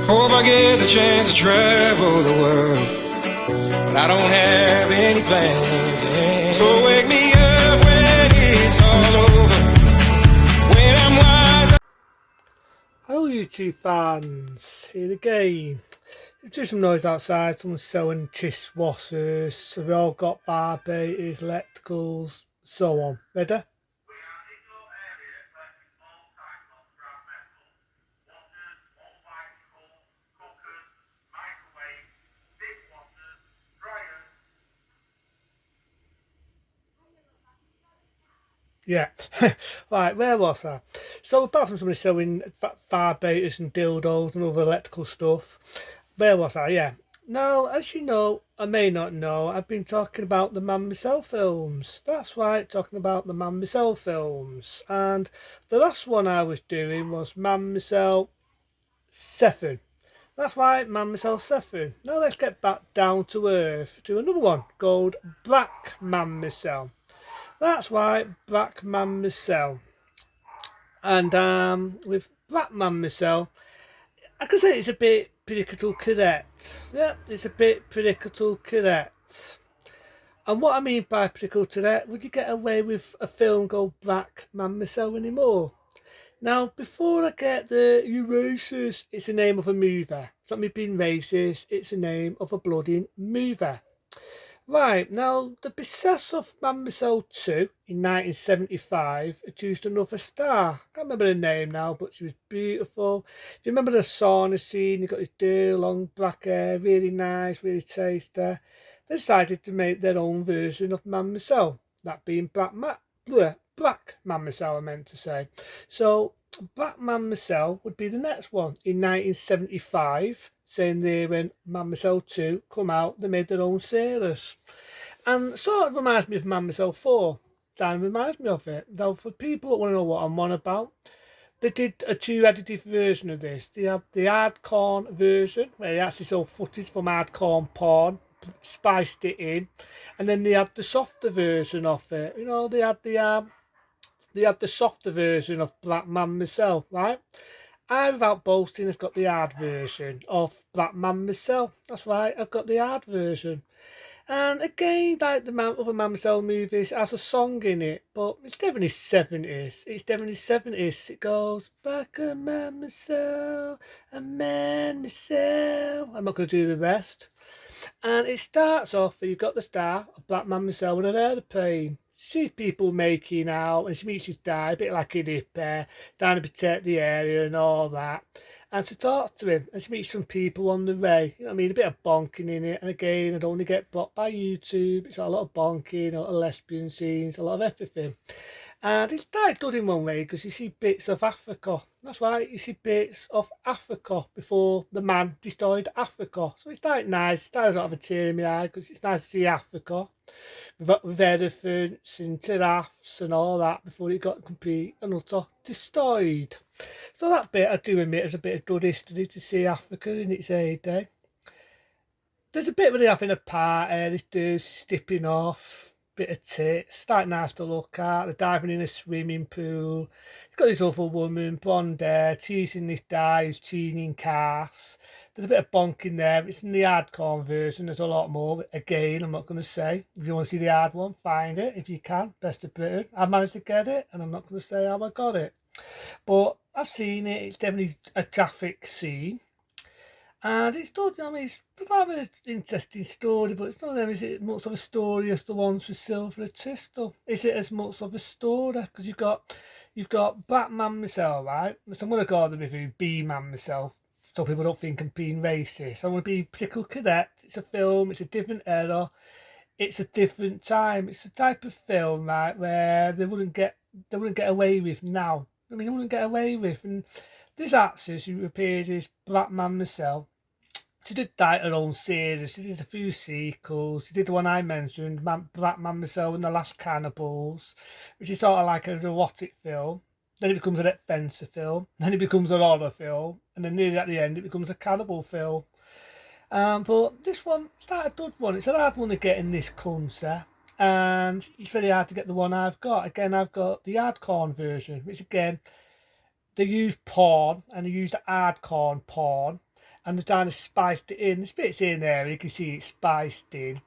Hope I get the chance to travel the world, but I don't have any plans. So wake me up when it's all over, when I'm wise. Hello YouTube fans, here again. Just some noise outside, someone's selling dishwashers, so we all got vibrators, electricals, so on. Ready? Yeah, right, where was I? So apart from somebody selling vibrators and dildos and other electrical stuff, where was I? Yeah. Now, as you know, I may not know, I've been talking about the Man Myself films. That's right, talking about the Man Myself films. And the last one I was doing was Man Myself 7. That's right, Man Myself 7. Now let's get back down to earth to another one called Black Man Myself. That's right, Black Man Myself. And with Black Man Myself, I can say it's a bit political correct. Yeah, it's a bit political correct. And what I mean by political correct, would you get away with a film called Black Man Myself anymore? Now, before I get the you racist, it's the name of a movie. It's not me being racist, it's the name of a bloody movie. Right, now the Besace of Mademoiselle 2 in 1975 accused another star. Can't remember her name now, but she was beautiful. Do you remember the sauna scene? You got this dear long black hair, really nice, really tasty. They decided to make their own version of Mademoiselle, that being Black Mademoiselle, I meant to say. So Black Mademoiselle would be the next one in 1975. Saying there when Mademoiselle 2 come out, they made their own sailors. And sort of reminds me of Mademoiselle 4. That reminds me of it. Though for people that want to know what I'm on about, they did a two-edited version of this. They had the hardcore version, where they actually saw footage from hardcore porn, spiced it in, and then they had the softer version of it. You know, they had the softer version of Black Man Myself, right? I, without boasting, have got the hard version of Black Man Myself. That's right, I've got the hard version. And again, like the other Man Myself movies, has a song in it, but it's definitely 70s. It's definitely 70s. It goes, back a man myself, a man myself. I'm not going to do the rest. And it starts off, you've got the star of Black Man Myself on an aeroplane. She sees people making out and she meets his dad, a bit like a hippie, down to protect the area and all that. And she talks to him and she meets some people on the way. You know what I mean? A bit of bonking in it. And again, I'd only get blocked by YouTube. It's got a lot of bonking, a lot of lesbian scenes, a lot of everything. And it's like done in one way because you see bits of Africa. That's right, you see bits of Africa before the man destroyed Africa. So it's like nice. It's like a lot of a tear in my eye because it's nice to see Africa with elephants and giraffes and all that before it got complete and utter destroyed. So that bit I do admit is a bit of good history to see Africa in its heyday. There's a bit where they're having a party, this dude's stepping off, bit of tits, quite nice to look at. They're diving in a swimming pool. You've got this other woman, blonde hair, teasing this guy who's tuning cars. There's a bit of bonking there. It's in the hardcore version. There's a lot more. Again, I'm not going to say. If you want to see the hard one, find it if you can. Best of Britain. I managed to get it, and I'm not going to say how I got it. But I've seen it. It's definitely a traffic scene. And it's not, I mean, it's not an interesting story, but it's not is it much of a story as the ones with Silver and Crystal. Is it as much of a story? Because you've got Black Man Myself, right? So I'm going to call the review B Man Myself, so people don't think I'm being racist. I want to be political correct. It's a film. It's a different era. It's a different time. It's a type of film, right, where they wouldn't get away with now. I mean, they wouldn't get away with. And this actress who appeared as Black Man Myself, she did write her own series. She did a few sequels. She did the one I mentioned, Black Man Myself and the Last Cannibals, which is sort of like an erotic film. Then it becomes an adventure film. Then it becomes a horror film. And then nearly at the end, it becomes a cannibal film. But this one, it's not a good one. It's a hard one to get in this country. And it's very hard to get the one I've got. Again, I've got the hardcore version, which again, they use porn and they use the hardcore porn. and they've kind of spiced it in. There's bits in there you can see it's spiced in.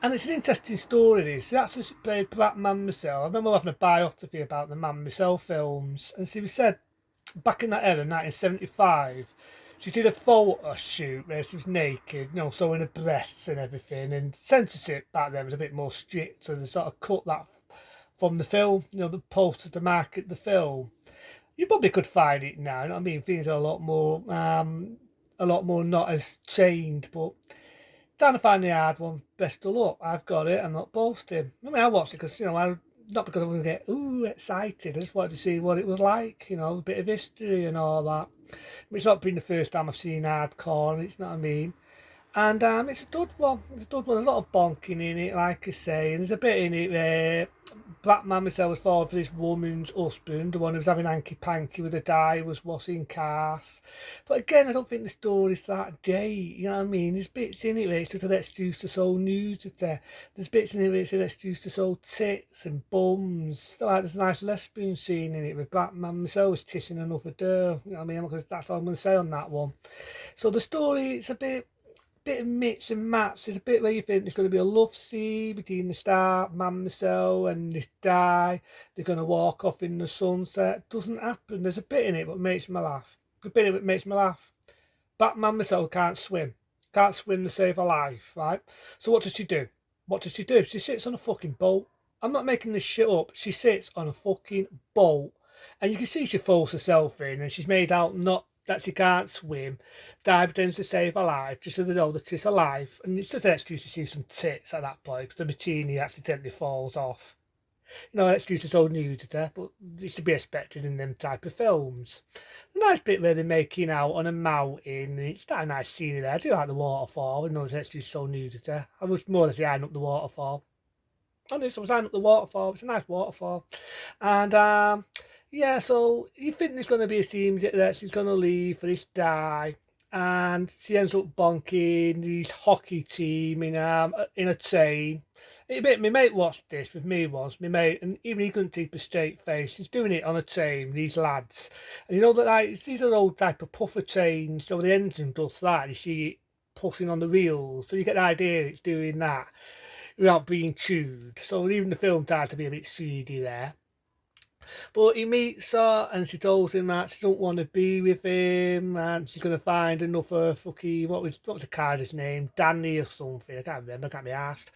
And it's an interesting story, this. That's just played by that Man Myself. I remember having a biography about the Man Myself films, and she said back in that era, 1975, she did a photo shoot where she was naked, showing her breasts and everything, and censorship back then was a bit more strict, so they sort of cut that from the film, the poster to market the film. You probably could find it now, you know what I mean? Things are a lot more not as chained, but trying to find the hard one. Best of luck. I've got it. I'm not boasting. I mean, I watched it because not because I was going to get excited. I just wanted to see what it was like. A bit of history and all that. It's not been the first time I've seen hardcore. It's not what I mean. And it's a good one. It's a good one. There's a lot of bonking in it, like I say. And there's a bit in it where Black Man Myself was falling for this woman's husband, the one who was having hanky-panky with a guy who was washing cars. But again, I don't think the story's that gay. You know what I mean? There's bits in it where it's just an excuse to show nudity. There's bits in it where it's an excuse to show tits and bums. Like there's a nice lesbian scene in it with Black Man Myself was kissing another girl. You know what I mean? Because that's all I'm going to say on that one. So the story, it's a bit of mix and match. There's a bit where you think there's going to be a love scene between the star, Man Myself, and this guy. They're going to walk off in the sunset. Doesn't happen. There's a bit in it that makes me laugh. The bit of it makes me laugh. Batman Myself can't swim. Can't swim to save her life, right? So what does she do? What does she do? She sits on a fucking boat. I'm not making this shit up. She sits on a fucking boat. And you can see she throws herself in and she's made out not that she can't swim. Di pretends to save her life just so they know that it's her life. And it's just an excuse to see some tits at that point because the bikini accidentally falls off. An excuse to show nudity, but it's to be expected in them type of films. The nice bit where they're making out on a mountain, it's not a nice scene there. I do like the waterfall, it's an excuse to show nudity. I was more or less eyeing up the waterfall. Honest, I was eyeing up the waterfall. It's a nice waterfall. And yeah, so you think there's going to be a scene that she's going to leave for this guy, and she ends up bonking his hockey team in a train. My mate watched this with me once, my mate, and even he couldn't keep a straight face. He's doing it on a train, these lads. And these are old type of puffer trains, the engine does that, you see it pulsing on the wheels, so you get the idea it's doing that without being chewed. So even the film tried to be a bit seedy there. But he meets her and she tells him that she don't want to be with him and she's going to find another fucking, what was the character's name? Danny or something, I can't remember, I can't be asked.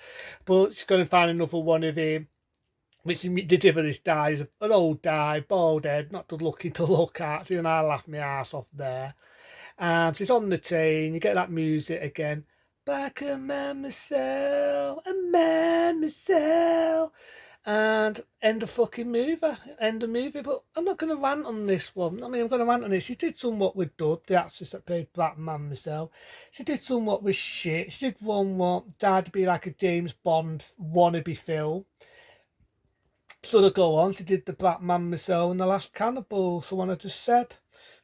But she's going to find another one of him, which the difference this guy is an old guy, bald head, not good looking to look at, and I laughed my ass off there. She's on the train, you get that music again. Back a man myself, and end of movie. But I'm not going to rant on this one. I mean, I'm going to rant on this. She did somewhat with Dud, the actress that played Black Man Myself. She did somewhat with shit. She did one what died to be like a James Bond wannabe film. So to go on, she did the Black Man Myself and the Last Cannibal, so one I just said.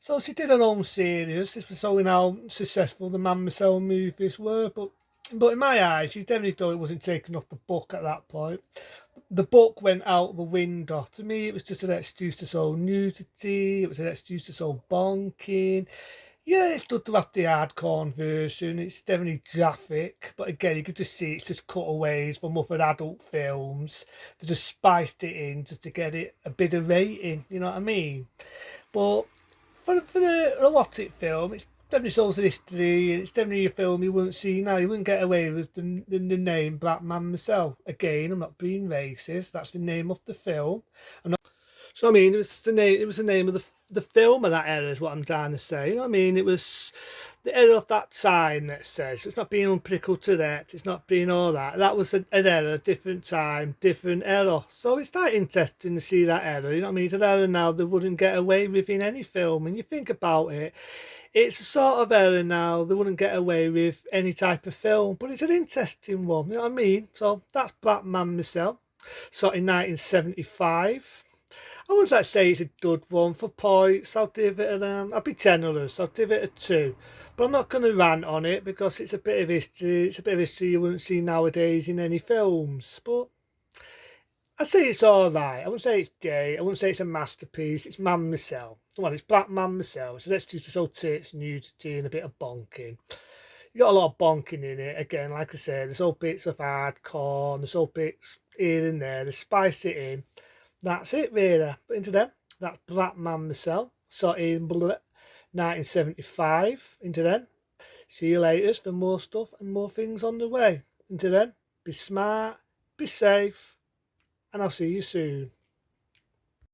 So she did her own series. This was showing how successful the Man Myself movies were, but in my eyes, she definitely thought it wasn't taken off the book at that point. The book went out the window. To me, it was just an excuse to show nudity. It was an excuse to show bonking. Yeah, it's good to have the hardcore version. It's definitely graphic, but again, you can just see it's just cutaways from other adult films. They just spiced it in just to get it a bit of rating. You know what I mean? But for the erotic film, it's definitely shows the history, and it's definitely a film you wouldn't see now. You wouldn't get away with the name Black Man Myself. Again, I'm not being racist. That's the name of the film. So I mean, it was the name of the film of that era is what I'm trying to say. You know what I mean? It was the era of that time, let's say. So it's not being unprickle to that. It's not being all that. That was an era, different time, different era. So it's quite interesting to see that era. You know what I mean? It's an era now they wouldn't get away with in any film. And you think about it, it's a sort of era now they wouldn't get away with any type of film. But it's an interesting one. You know what I mean? So that's Black Man Myself. So in 1975. I wouldn't like to say it's a good one for points. I'll give it I'll be generous. I'll give it a 2. But I'm not going to rant on it because it's a bit of history. It's a bit of history you wouldn't see nowadays in any films. But I'd say it's all right. I wouldn't say it's gay. I wouldn't say it's a masterpiece. It's man myself. Come on, it's black man myself. So let's just show tits, nudity, and a bit of bonking. You got a lot of bonking in it. Again, like I said, there's all bits of hardcore, and there's all bits here and there. They spice it in. That's it, really. But into them, that's black man myself. Saw it in 1975. Into them. See you later for more stuff and more things on the way. Until then, be smart, be safe, and I'll see you soon.